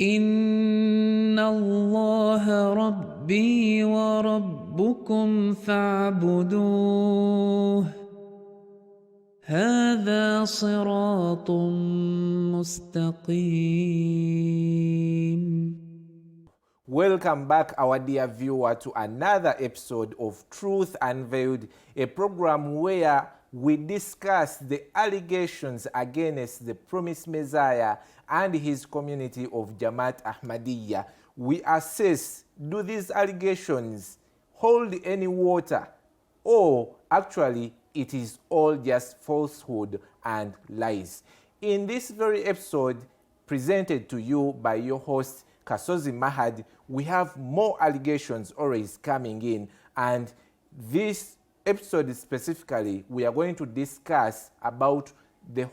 إن الله ربي وربكم فاعبدوه هذا صراط مستقيم. Welcome back, our dear viewer, to another episode of Truth Unveiled, a program where we discuss the allegations against the promised Messiah and his community of Jamaat Ahmadiyya. We assess, do these allegations hold any water, or actually it is all just falsehood and lies? In this very episode, presented to you by your host Kasozi Mahad, we have more allegations always coming in, and this episode specifically we are going to discuss about the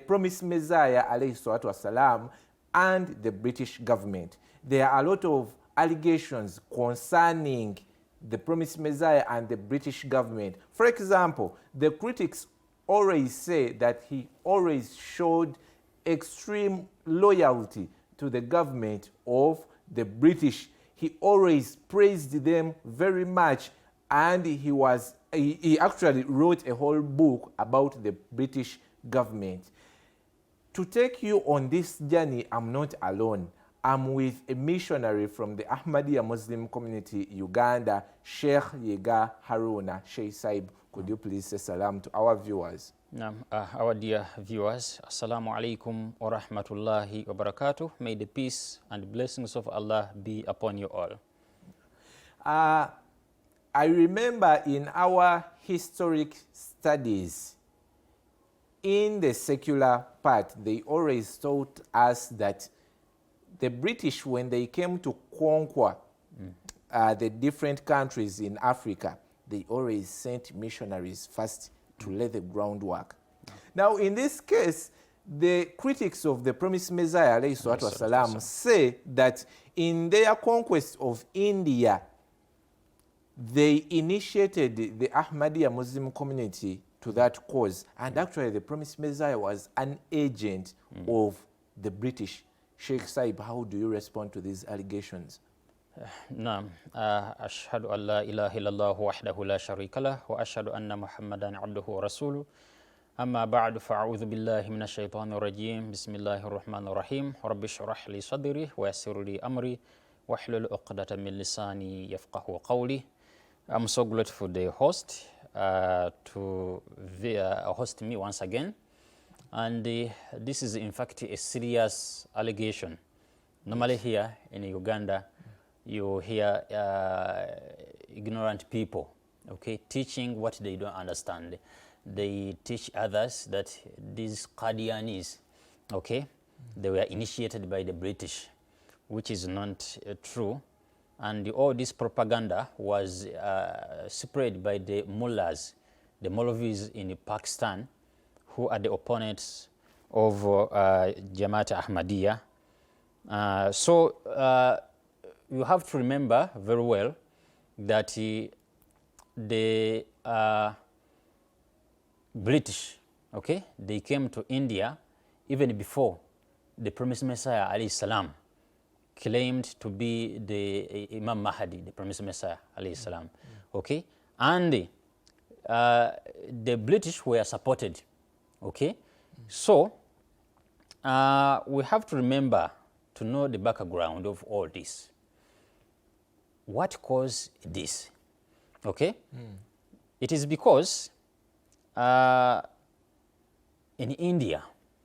promised Messiah alayhi salatu wasalam and the British government. There are a lot of allegations concerning the promised Messiah and the British government. For example, the critics always say that he always showed extreme loyalty to the government of the British. He always praised them very much, and he actually wrote a whole book about the British government. To take you on this journey, I'm not alone. I'm with a missionary from the Ahmadiyya Muslim community, Uganda, Sheikh Yega Haruna. Sheikh Saib, could you please say salam to our viewers? Our dear viewers, Assalamu alaikum wa rahmatullahi wa barakatuh. May the peace and blessings of Allah be upon you all. I remember in our historic studies, in the secular part, they always taught us that the British, when they came to conquer the different countries in Africa, they always sent missionaries first to lay the groundwork. Now, in this case, the critics of the promised Messiah alayhi salatu wasalam say that in their conquest of India, they initiated the Ahmadiyya Muslim community to that cause, and actually the promised Messiah was an agent of the British. Sheikh Saib, how do you respond to these allegations? نعم أشهد أن لا إله إلا الله وحده لا شريك له وأشهد أن محمدا عبده ورسوله أما بعد فأعوذ بالله من الشيطان الرجيم بسم الله الرحمن الرحيم رب اشرح لي صدري ويسر لي أمري واحلل عقدة من لساني يفقه قولي. I'm so grateful for the host to host me once again, and this is in fact a serious allegation. Normally here in Uganda you hear ignorant people, okay, teaching what they don't understand. They teach others that these Qadianis, okay, they were initiated by the British, which is not true. And all this propaganda was spread by the mullahs, the Maulvis in Pakistan, who are the opponents of Jamaat Ahmadiyya. So you have to remember very well that the British, okay, they came to India even before the promised Messiah alayhi salam claimed to be the Imam Mahdi, the promised Messiah alayhi salam, okay, and the British were supported, okay. So we have to remember to know the background of all this. What caused this? Okay? It is because in India,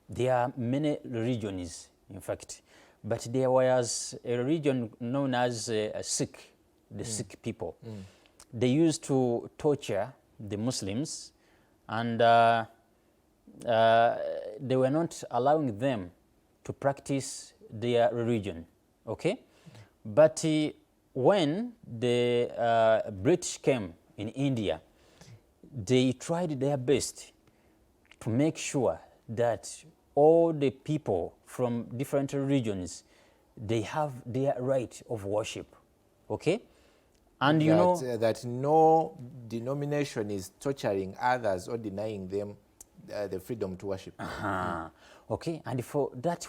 there are many religions, in fact, but there was a religion known as Sikh, the Sikh people. They used to torture the Muslims, and they were not allowing them to practice their religion, okay? But when the British came in India, they tried their best to make sure that all the people from different regions, they have their right of worship, okay? And you know that no denomination is torturing others or denying them the freedom to worship. Okay, and for that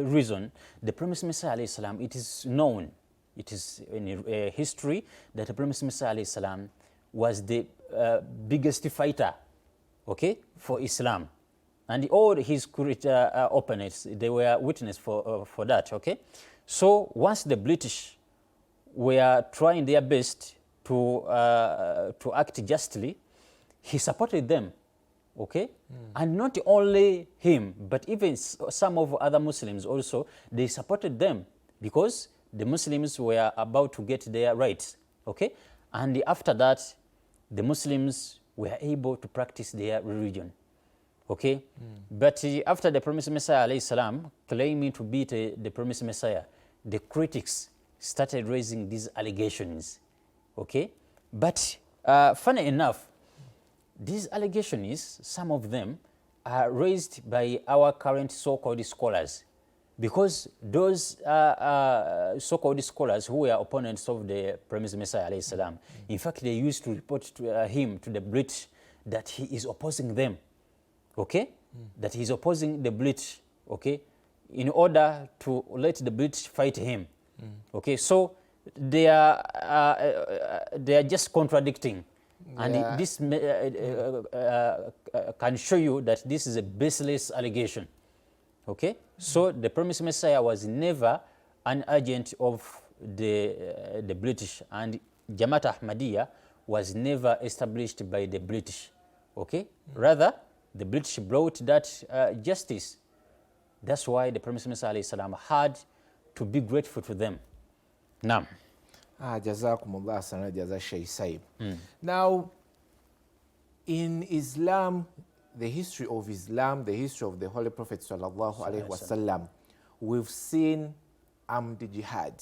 reason, the promised Messiah alayhi salam, it is known, it is in history that the promised Messiah alayhi salam was the biggest fighter, okay, for Islam. And all his opponents, they were witness for that, okay. So once the British were trying their best to act justly, he supported them, okay? And not only him, but even some of other Muslims also, they supported them because the Muslims were about to get their rights, okay? And after that, the Muslims were able to practice their religion, okay? But after the promised Messiah alayhi salam claiming to be the promised Messiah, the critics started raising these allegations, okay? But funny enough, these allegations, some of them, are raised by our current so-called scholars, because those so-called scholars who were opponents of the promised Messiah alayhi salam, in fact, they used to report to him, to the British, that he is opposing them, okay? That he is opposing the British, okay? In order to let the British fight him, okay? So they are just contradicting. And this can show you that this is a baseless allegation, okay? So the promised Messiah was never an agent of the British, and Jamaat Ahmadiyya was never established by the British, okay? Rather, the British brought that justice. That's why the promised Messiah alayhi salam had to be grateful to them. Now, Jazakumullah sana jaza Shaykh Saib. Now, in Islam, the history of Islam, the history of the Holy Prophet sallallahu alaihi wasallam, we've seen armed jihad.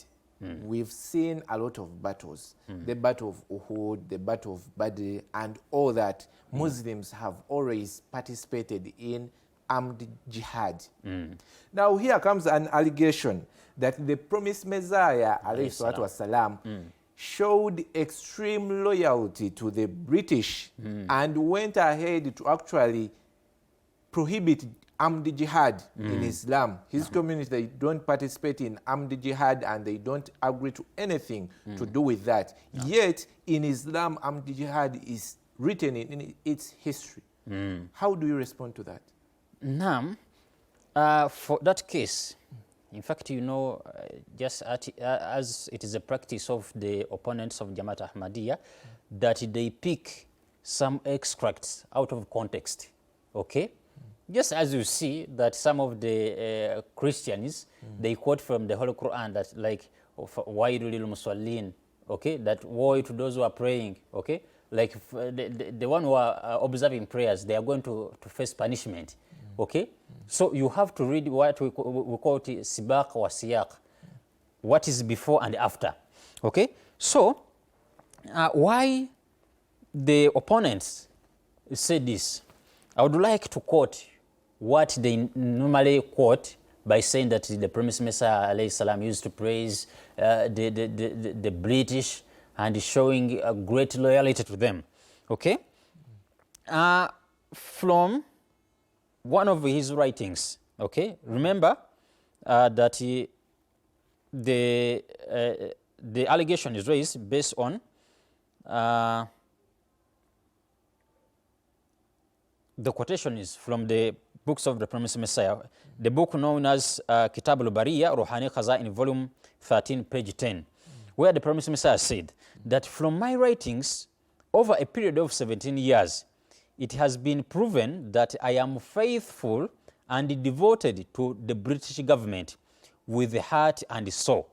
We've seen a lot of battles. The Battle of Uhud, the Battle of Badr, and all that. Muslims have always participated in armed jihad. Now here comes an allegation that the promised Messiah alayhi salatu wasalam showed extreme loyalty to the British and went ahead to actually prohibit armed jihad in Islam. His community, they don't participate in armed jihad and they don't agree to anything to do with that. Yet in Islam, armed jihad is written in its history. How do you respond to that? Now, for that case, in fact, you know, just as it is a practice of the opponents of Jamaat Ahmadiyya, that they pick some extracts out of context, okay? Just as you see that some of the Christians, they quote from the Holy Quran that like, وَيْلُ لِلْمُصَلِّينَ, okay? That woe to those who are praying, okay? Like the one who are observing prayers, they are going to face punishment, okay? So you have to read what we call it sibaq wa siyaq, what is before and after, okay? So why the opponents say this, I would like to quote what they normally quote by saying that the promised Messiah alayhi salam used to praise the British and showing a great loyalty to them, okay? From one of his writings, okay? Remember that the allegation is raised based on the quotation is from the books of the promised Messiah, the book known as Kitab al-Bariya, Ruhani Khaza'in, volume 13, page 10, where the promised Messiah said that from my writings over a period of 17 years, it has been proven that I am faithful and devoted to the British government with the heart and soul.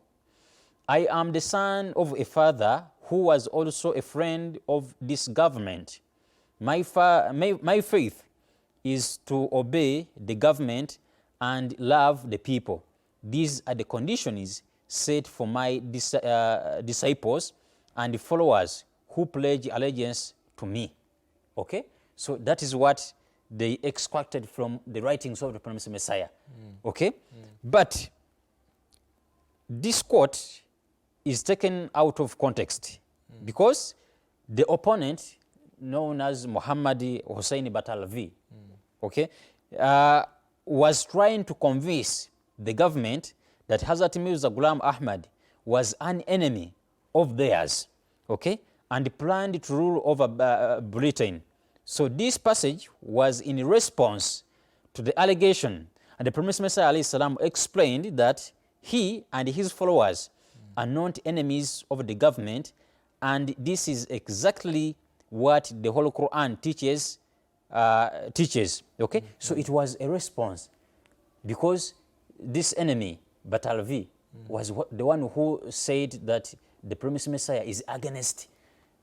I am the son of a father who was also a friend of this government. My faith is to obey the government and love the people. These are the conditions set for my disciples and followers who pledge allegiance to me. Okay? So that is what they extracted from the writings of the promised Messiah. Okay? But this quote is taken out of context because the opponent, known as Muhammad Hussein Batalvi, okay, was trying to convince the government that Hazrat Mirza Ghulam Ahmad was an enemy of theirs, okay, and planned to rule over Britain. So this passage was in response to the allegation, and the Prophet Muhammad explained that he and his followers are not enemies of the government, and this is exactly what the Holy Quran teaches. Okay, so it was a response, because this enemy, Batalvi, was the one who said that the promised Messiah is against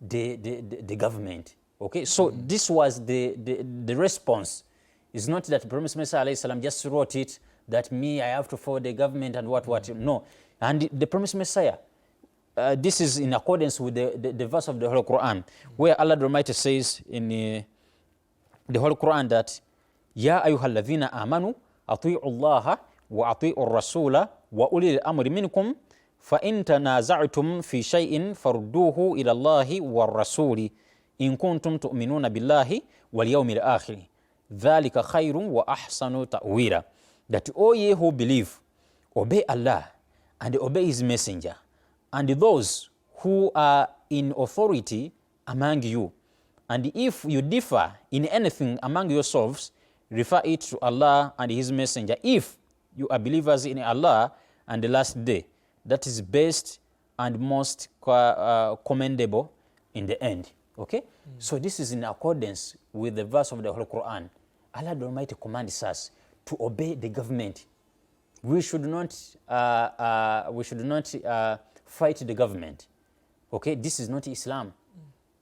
the government. Okay, so this was the response. It's not that the promised Messiah just wrote it, that I have to follow the government and what. No. And the promised Messiah, this is in accordance with the verse of the Holy Quran, where Allah the Almighty says in the Holy Quran that, Ya ayyuhalladhina amanu, ati'u Allah wa ati'u rasula wa ulil amri minkum, fa in tanaza'tum fi shay'in farudduhu ila Allahi wa rasuli in kuntum tu'minuna billahi wal yawmil akhir. Dhalika khayrun wa ahsanu ta'wila. That all ye who believe, obey Allah and obey his messenger, and those who are in authority among you. And if you differ in anything among yourselves, refer it to Allah and his messenger. If you are believers in Allah and the last day, that is best and most commendable in the end. Okay? So this is in accordance with the verse of the Holy Quran. Allah the Almighty commands us to obey the government. We should not fight the government. Okay? This is not Islam.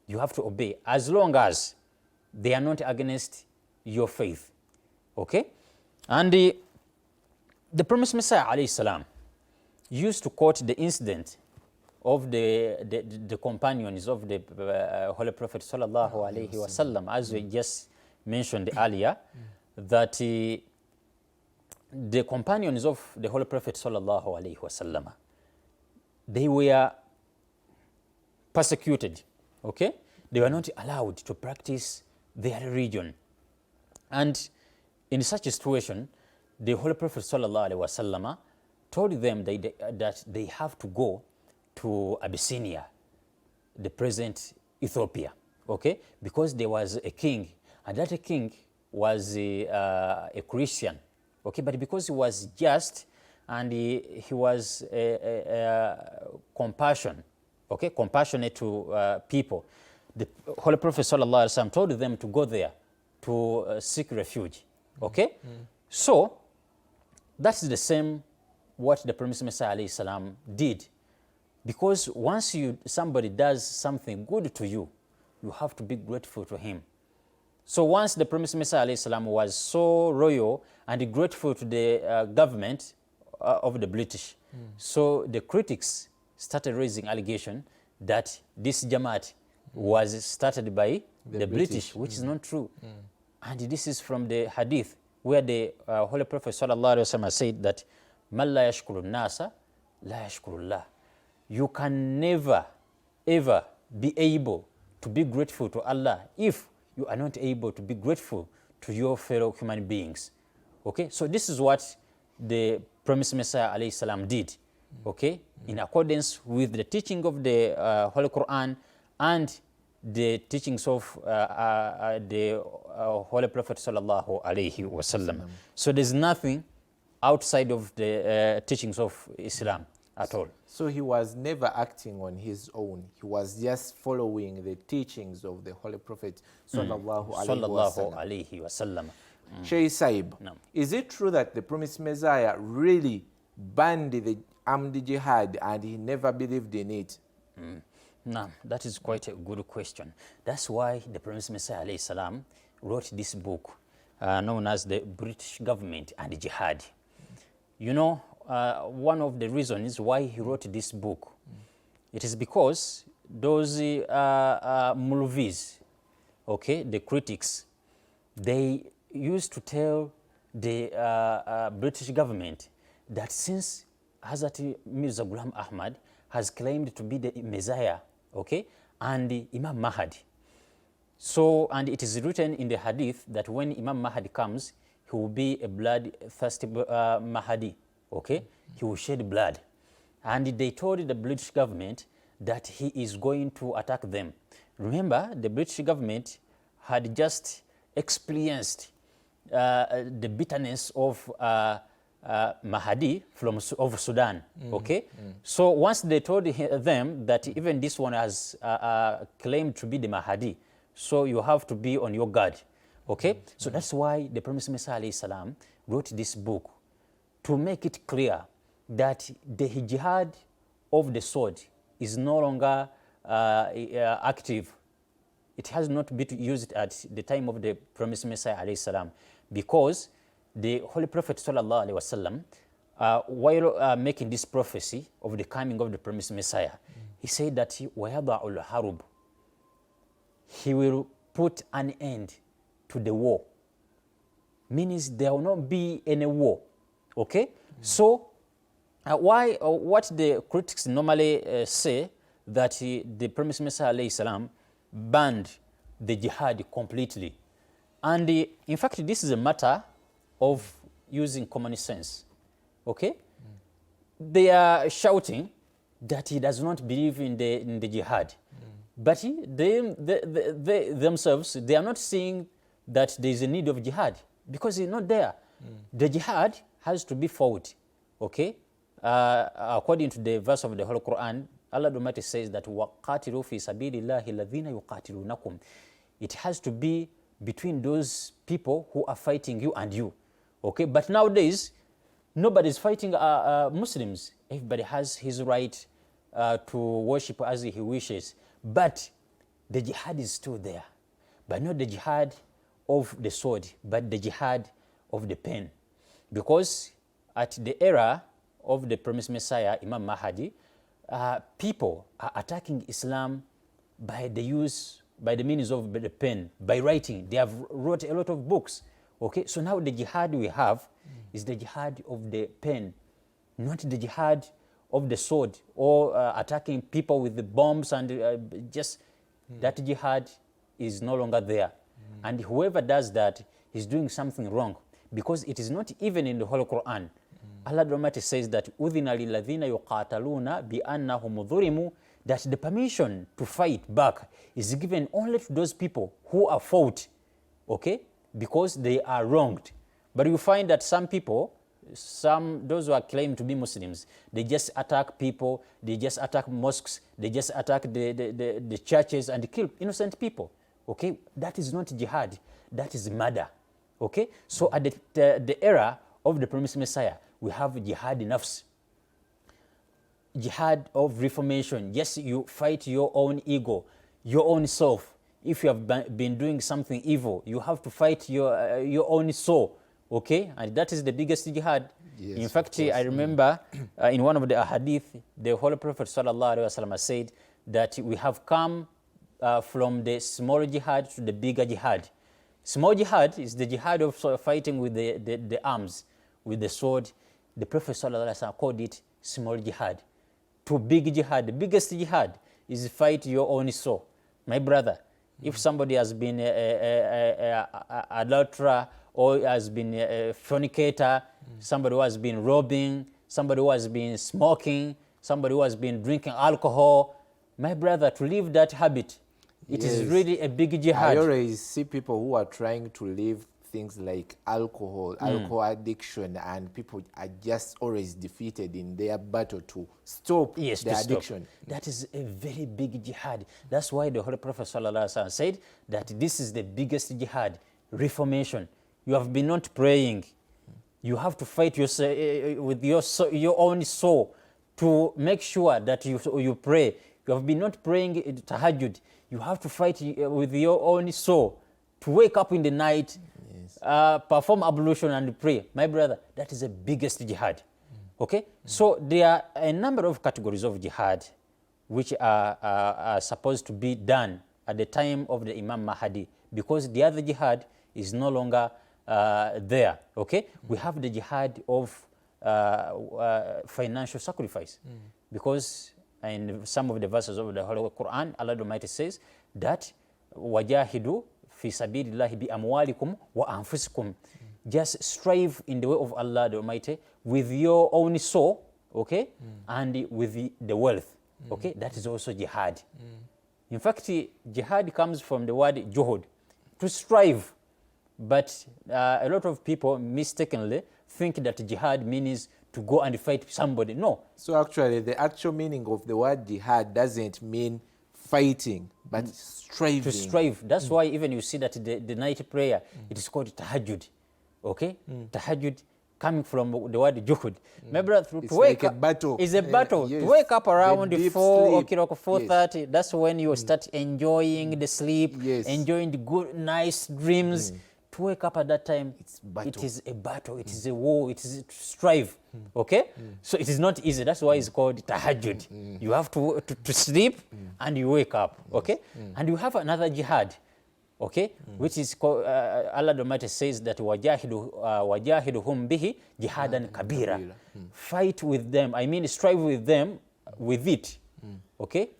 You have to obey as long as they are not against your faith. Okay? And the promised Messiah alayhi salam used to quote the incident of the companions of the Holy Prophet sallallahu alaihi wasallam, as we just mentioned earlier, that the companions of the Holy Prophet sallallahu alaihi wasallam, they were persecuted. Okay, they were not allowed to practice their religion, and in such a situation, the Holy Prophet sallallahu alaihi wasallam told them that they have to go to Abyssinia, the present Ethiopia. Okay, because there was a king, and that king was a Christian. Okay, but because he was just and he was compassionate to people, the Holy Prophet sallallahu alaihi wasallam told them to go there to seek refuge. Okay, so that's the same what the promised Messiah alayhi salam did, because once somebody does something good to you, you have to be grateful to him. So once the promised Messiah alayhi salam was so loyal and grateful to the government of the British, so the critics started raising allegation that this Jamaat was started by the British, which is not true. And this is from the hadith where the Holy Prophet sallallahu alaihi wasallam said that man la yashkuru nasa la yashkurullah. You can never ever be able to be grateful to Allah if you are not able to be grateful to your fellow human beings. Okay, so this is what the promised Messiah alayhi salam did. Okay, in accordance with the teaching of the Holy Quran and the teachings of the Holy Prophet sallallahu alaihi wasallam. So there's nothing outside of the teachings of Islam at all. So he was never acting on his own. He was just following the teachings of the Holy Prophet sallallahu alaihi wasallam. Sheikh Saib, is it true that the promised Messiah really banned the armed jihad and he never believed in it? No, that is quite a good question. That's why the promised Messiah alayhi salam wrote this book known as the British Government and Jihad. You know, one of the reasons why he wrote this book, it is because those Mulvis, okay, the critics, they used to tell the British government that since Hazrat Mirza Ghulam Ahmad has claimed to be the Messiah, okay, and the Imam Mahdi, So, and it is written in the hadith that when Imam Mahdi comes, he will be a bloodthirsty Mahdi, okay? He will shed blood. And they told the British government that he is going to attack them. Remember, the British government had just experienced the bitterness of Mahdi of Sudan, okay? So once they told them that even this one has claimed to be the Mahdi, so you have to be on your guard, okay? So that's why the Promised Messiah alayhi salam wrote this book to make it clear that the jihad of the sword is no longer active. It has not been used at the time of the Promised Messiah alayhi salam, because the Holy Prophet sallallahu alaihi wasallam, while making this prophecy of the coming of the Promised Messiah, he said that وَيَضَعُ الْحَرُبُ, he will put an end to the war. Means there will not be any war, okay? So what the critics normally say that the Promised Messiah alayhi salam banned the jihad completely. And in fact, this is a matter of using common sense, okay? They are shouting that he does not believe in the jihad. But they themselves, they are not seeing that there is a need of jihad because it's not there. The jihad has to be fought, okay? According to the verse of the Holy Quran, Allah Almighty says that وَقَاتِلُوا فِي سَبِيلِ اللَّهِ الَّذِينَ يُقَاتِلُونَكُمْ. It has to be between those people who are fighting you and you, okay? But nowadays, nobody is fighting Muslims. Everybody has his right to worship as he wishes. But the jihad is still there. But not the jihad of the sword, but the jihad of the pen. Because at the era of the Promised Messiah, Imam Mahdi, people are attacking Islam by the means of the pen, by writing. They have wrote a lot of books. Okay, so now the jihad we have is the jihad of the pen, not the jihad of the sword or attacking people with the bombs and that jihad is no longer there. And whoever does that is doing something wrong, because it is not even in the Holy Quran. Allah Almighty says that أُذِنَ لِلَّذِينَ يُقَاتَلُونَ بِأَنَّهُمْ ظُلِمُوا, that the permission to fight back is given only to those people who are fought, okay, because they are wronged. But you find that some people, those who are claimed to be Muslims, they just attack people, they just attack mosques, they just attack the churches and kill innocent people, okay? That is not jihad, that is murder, okay? So at the era of the Promised Messiah, we have jihad nafs, jihad of reformation. Yes, you fight your own ego, your own self. If you have been doing something evil, you have to fight your own soul, okay? And that is the biggest jihad. Yes, in fact, I remember in one of the hadith, the Holy Prophet sallallahu alaihi wasallam said that we have come from the small jihad to the bigger jihad. Small jihad is the jihad of fighting with the arms, with the sword. The Prophet sallallahu alaihi wasallam called it small jihad. To big jihad, the biggest jihad is fight your own soul. My brother, if somebody has been an adulterer or has been a fornicator, somebody who has been robbing, somebody who has been smoking, somebody who has been drinking alcohol, my brother, to leave that habit, it is really a big jihad. I always see people who are trying to leave things like alcohol addiction, and people are just always defeated in their battle to stop the addiction. That is a very big jihad. That's why the Holy Prophet ﷺ said that this is the biggest jihad, reformation. You have been not praying. You have to fight with your own soul to make sure that you pray. You have been not praying tahajjud. You have to fight with your own soul to wake up in the night, perform ablution and pray. My brother, that is the biggest jihad. Okay? So there are a number of categories of jihad which are supposed to be done at the time of the Imam Mahdi, because the other jihad is no longer there. Okay? We have the jihad of financial sacrifice, because in some of the verses of the Holy Quran, Allah Almighty says that wajahidu fi sabilillahi bi amwalikum wa anfusikum. Just strive in the way of Allah the Almighty with your own soul, okay, and with the wealth, okay. That is also jihad. In fact, jihad comes from the word juhud, to strive. But a lot of people mistakenly think that jihad means to go and fight somebody. No. So actually, the actual meaning of the word jihad doesn't mean fighting, but striving. To strive. That's why even you see that the night prayer, it is called tahajjud. Okay? Tahajjud coming from the word juhud. Remember, to It's wake like a up battle. is a battle. Yes. To wake up around The deep 4 sleep. o'clock, 4:30, that's when you start enjoying the sleep, Yes. enjoying the good, nice dreams. To wake up at that time, battle. it is a battle, it is a war, it is to strive. Okay? So it is not easy. That's why it's called tahajjud. You have to sleep and you wake up. Okay? And you have another jihad. Okay? Which is called, Allah the Almighty says that wajahiduhum bihi jihadan kabira. Fight with them, I mean strive with them with it. Okay?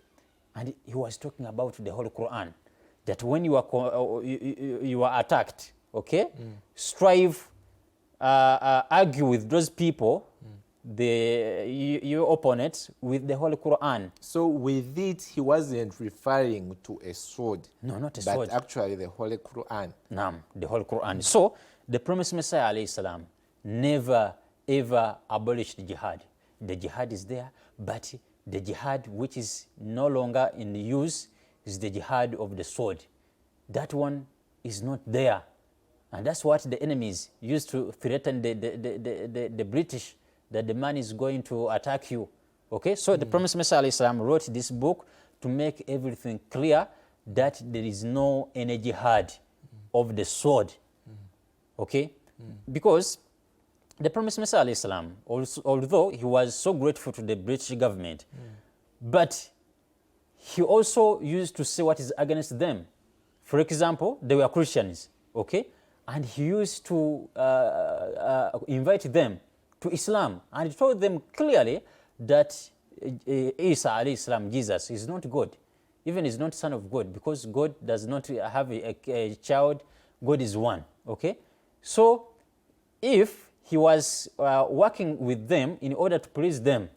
And he was talking about the whole Quran, that when you are attacked, okay, strive, argue with those people, your opponents, with the whole Quran. So with it, he wasn't referring to a sword. No, not a but sword. actually the Holy Quran. Naam, the whole Quran. So the promised Messiah alayhi salam never ever abolished jihad. The jihad is there, but the jihad which is no longer in use is the jihad of the sword. That one is not there. And that's what the enemies used to threaten the British, that the man is going to attack you. Okay, so the promised Messiah alayhi salam wrote this book to make everything clear that there is no any jihad of the sword. Okay, because the promised Messiah alayhi salam, although he was so grateful to the British government, but he also used to say what is against them. For example, they were Christians, okay? And he used to invite them to Islam, and he told them clearly that Isa alayhi salam, Jesus, is not God. Even is not son of God, because God does not have a child. God is one, okay? So if he was working with them in order to please them,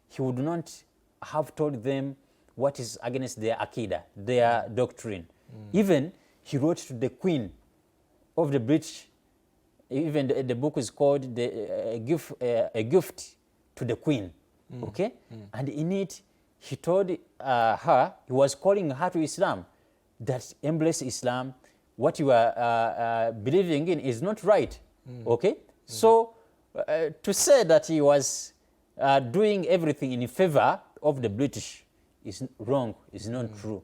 he would not have told them what is against their Aqidah, their doctrine. Even he wrote to the Queen of the British, even the book is called a gift to the Queen, okay? And in it, he told her, he was calling her to Islam, that embrace Islam, what you are believing in is not right, okay? So to say that he was doing everything in favor of the British is wrong, is not true.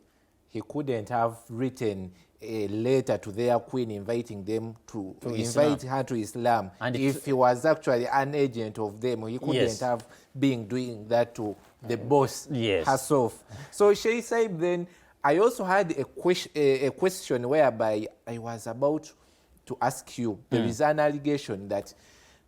He couldn't have written a letter to their queen inviting them to invite her to Islam. And if he was actually an agent of them, he couldn't have been doing that to the boss herself. So Sheikh Saib, then I also had a question whereby I was about to ask you. There is an allegation that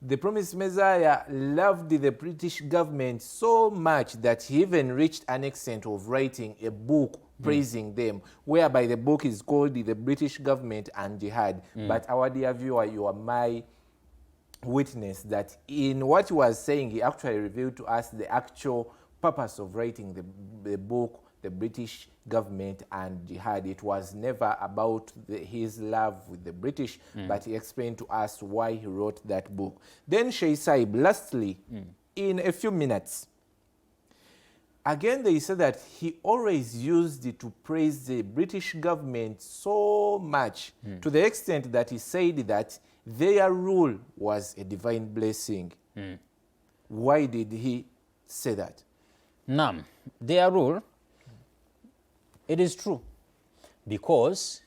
the promised Messiah loved the British government so much that he even reached an extent of writing a book praising them, whereby the book is called The British Government and Jihad. But our dear viewer, you are my witness that in what he was saying, he actually revealed to us the actual purpose of writing the book, The British Government and Jihad. It was never about his love with the British, but he explained to us why he wrote that book. Then Sheikh Saib, lastly, in a few minutes, again they said that he always used it to praise the British government so much, to the extent that he said that their rule was a divine blessing. Why did he say that? Naam, their rule, it is true, because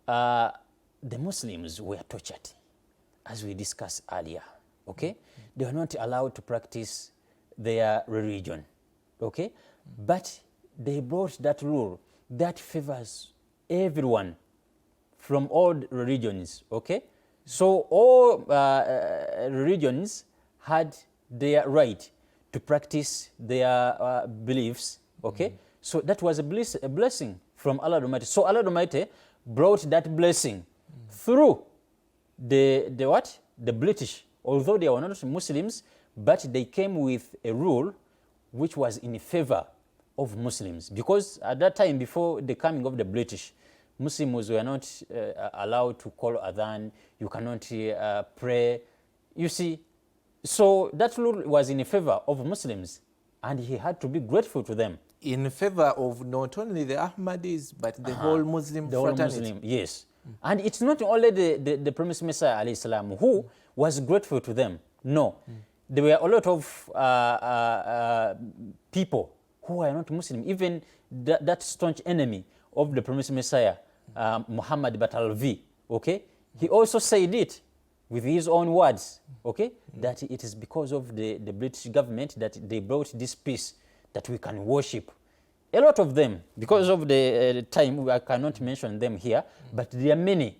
the Muslims were tortured, as we discussed earlier, okay? They were not allowed to practice their religion, okay? But they brought that rule that favors everyone from all religions, okay? So all religions had their right to practice their beliefs, okay? So that was a blessing from Allah Almighty. So Allah Almighty brought that blessing through the what? The British. Although they were not Muslims, but they came with a rule which was in favor of Muslims. Because at that time, before the coming of the British, Muslims were not allowed to call adhan, you cannot pray. You see, so that rule was in favor of Muslims, and he had to be grateful to them. In favor of not only the Ahmadis, but the whole Muslim fraternity. Muslim, yes. And it's not only the promised Messiah, alayhi salam, who was grateful to them. No. There were a lot of people who were not Muslim. Even that staunch enemy of the promised Messiah, Muhammad Batalvi, okay? He also said it with his own words, okay? That it is because of the British government that they brought this peace that we can worship. A lot of them, because of the time, I cannot mention them here, but there are many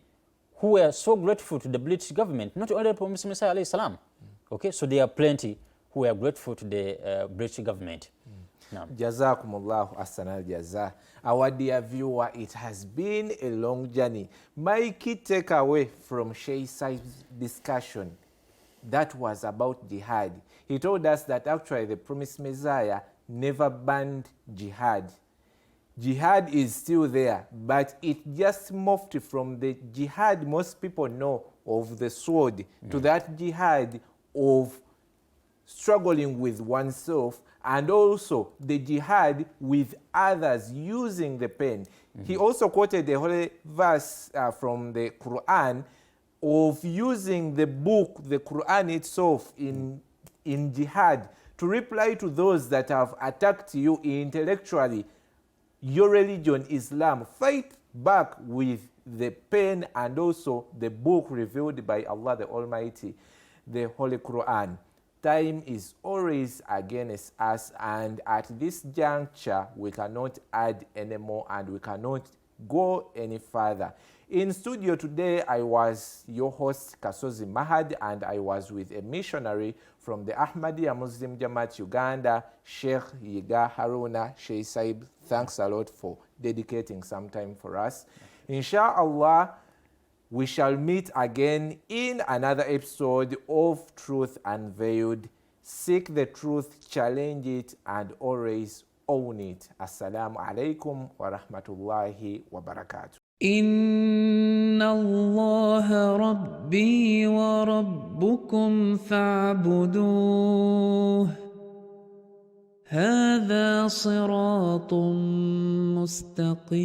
who were so grateful to the British government, not only the promised Messiah, alayhi salam. Okay, so there are plenty who are grateful to the British government. Jazakumullahu ahsanal jaza. Our dear viewer, it has been a long journey. My key takeaway from Sheikh Saib's discussion, that was about jihad. He told us that actually the promised Messiah never banned jihad. Jihad is still there, but it just morphed from the jihad most people know of the sword to that jihad of struggling with oneself, and also the jihad with others using the pen. He also quoted the holy verse from the Quran of using the book, the Quran itself, in jihad to reply to those that have attacked you intellectually. Your religion, Islam, fight back with the pen and also the book revealed by Allah the Almighty, the Holy Quran. Time is always against us, and at this juncture we cannot add anymore and we cannot go any further. In studio today, I was your host Kasozi Mahad, and I was with a missionary from the Ahmadiyya Muslim Jamaat Uganda, Sheikh Yiga Haruna. Sheikh Saib, thanks a lot for dedicating some time for us. Inshallah, we shall meet again in another episode of Truth Unveiled. Seek the truth, challenge it, and always own it. Assalamu alaikum wa rahmatullahi wa barakatuh. إن الله ربي وربكم فاعبدوه هذا صراط مستقيم